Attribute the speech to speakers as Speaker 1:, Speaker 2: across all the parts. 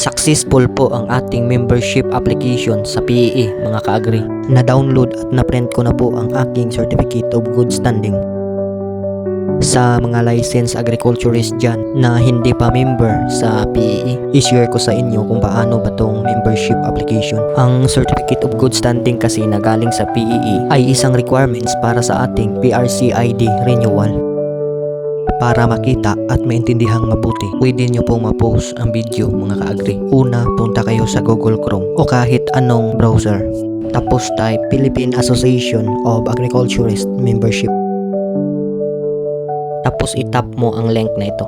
Speaker 1: Successful po ang ating membership application sa PEE mga ka-agri. Na-download at na-print ko na po ang aking Certificate of Good Standing. Sa mga licensed agriculturist dyan na hindi pa member sa PEE, i-share ko sa inyo kung paano ba tong membership application. Ang Certificate of Good Standing kasi na galing sa PEE ay isang requirements para sa ating PRCID renewal. Para makita at maintindihang mabuti, pwede nyo pong ma-post ang video mga ka-agri. Una, punta kayo sa Google Chrome o kahit anong browser. Tapos type Philippine Association of Agriculturists Membership. Tapos itap mo ang link na ito.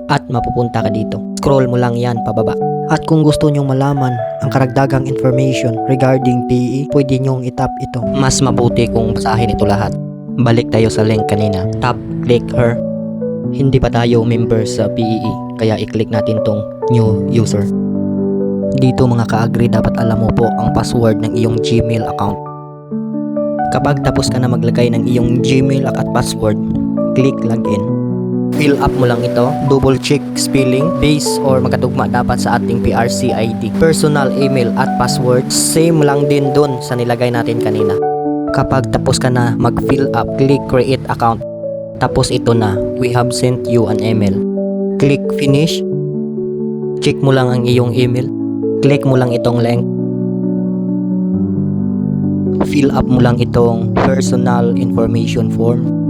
Speaker 1: At mapupunta ka dito. Scroll mo lang yan pababa. At kung gusto nyong malaman ang karagdagang information regarding PEE, pwede nyong itap ito. Mas mabuti kung basahin ito lahat. Balik tayo sa link kanina. Tap, click her. Hindi pa tayo member sa PEE, kaya i-click natin tong new user. Dito mga ka-agri, dapat alam mo po ang password ng iyong Gmail account. Kapag tapos ka na maglagay ng iyong Gmail at password, click login. Fill up mo lang ito, double check spelling, base or magkatugma dapat sa ating PRCID. Personal email at password, same lang din dun sa nilagay natin kanina. Kapag tapos ka na mag-fill up, click create account. Tapos ito na, we have sent you an email. Click finish. Check mo lang ang iyong email. Click mo lang itong link. Fill up mo lang itong personal information form.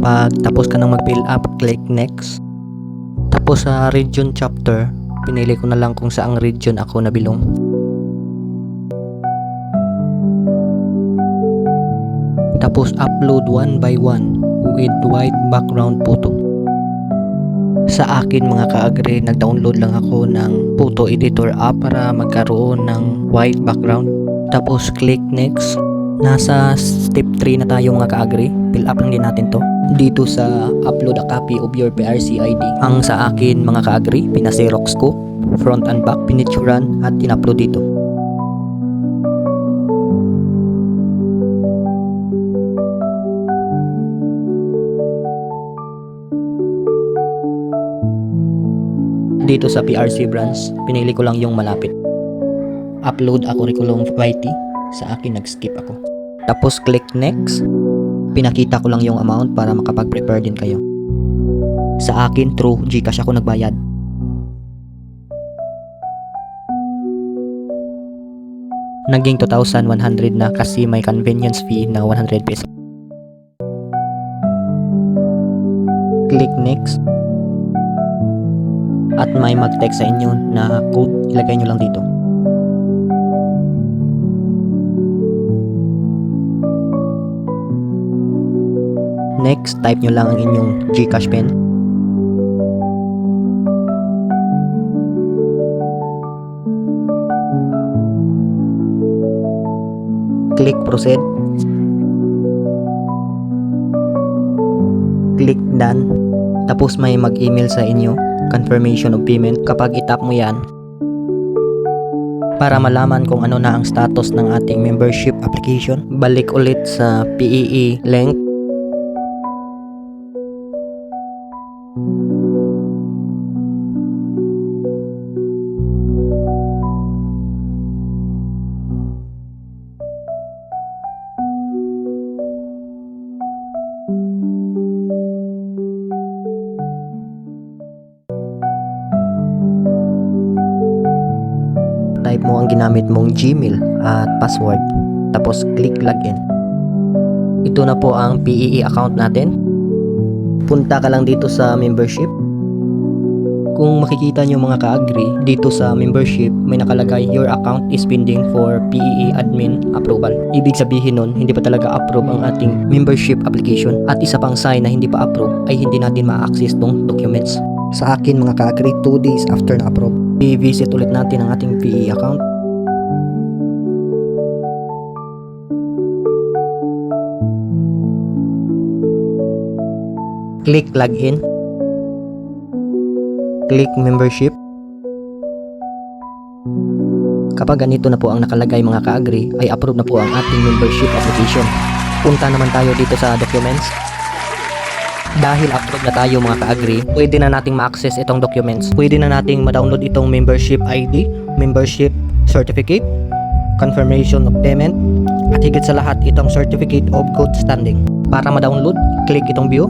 Speaker 1: Pag tapos ka nang mag-fill up, click next. Tapos sa region chapter, pinili ko na lang kung saang region ako nabilong. Tapos upload one by one with white background photo. Sa akin mga ka-agri, nag-download lang ako ng photo editor app para magkaroon ng white background. Tapos click next. Nasa step 3 na tayo mga ka-agri. Fill up lang din natin to. Dito sa upload a copy of your PRCID. Ang sa akin mga ka-agri, pinaserox ko, front and back, pinituran at in-upload dito. Dito sa PRC branch, pinili ko lang yung malapit. Upload a curriculum vitae. Sa akin nag-skip ako. Tapos click next. Pinakita ko lang yung amount para makapag-prepare din kayo. Sa akin through GCash ako nagbayad. Naging 2,100 na kasi may convenience fee na 100 pesos. Click next. At may mag-text sa inyo na code, ilagay nyo lang dito. Next, type nyo lang ang inyong GCash pin. Click proceed. Click done. Tapos may mag-email sa inyo, confirmation of payment. Kapag itap mo yan, para malaman kung ano na ang status ng ating membership application, balik ulit sa PEE link. Type mo ang ginamit mong Gmail at password. Tapos click login. Ito na po ang PEE account natin. Punta ka lang dito sa membership. Kung makikita nyo mga ka-agree, dito sa membership may nakalagay your account is pending for PEE admin approval. Ibig sabihin nun, hindi pa talaga approve ang ating membership application. At isa pang sign na hindi pa approve ay hindi natin ma-access tong documents. Sa akin mga ka-agree, 2 days after na-approve, i-visit ulit natin ang ating PEE account. Click login. Click membership. Kapag ganito na po ang nakalagay mga ka-agree, ay approve na po ang ating membership application. Punta naman tayo dito sa documents. Dahil approve na tayo mga ka-agree, pwede na nating ma-access itong documents. Pwede na nating ma-download itong membership ID, membership certificate, confirmation of payment, at higit sa lahat itong certificate of good standing. Para ma-download, click itong view.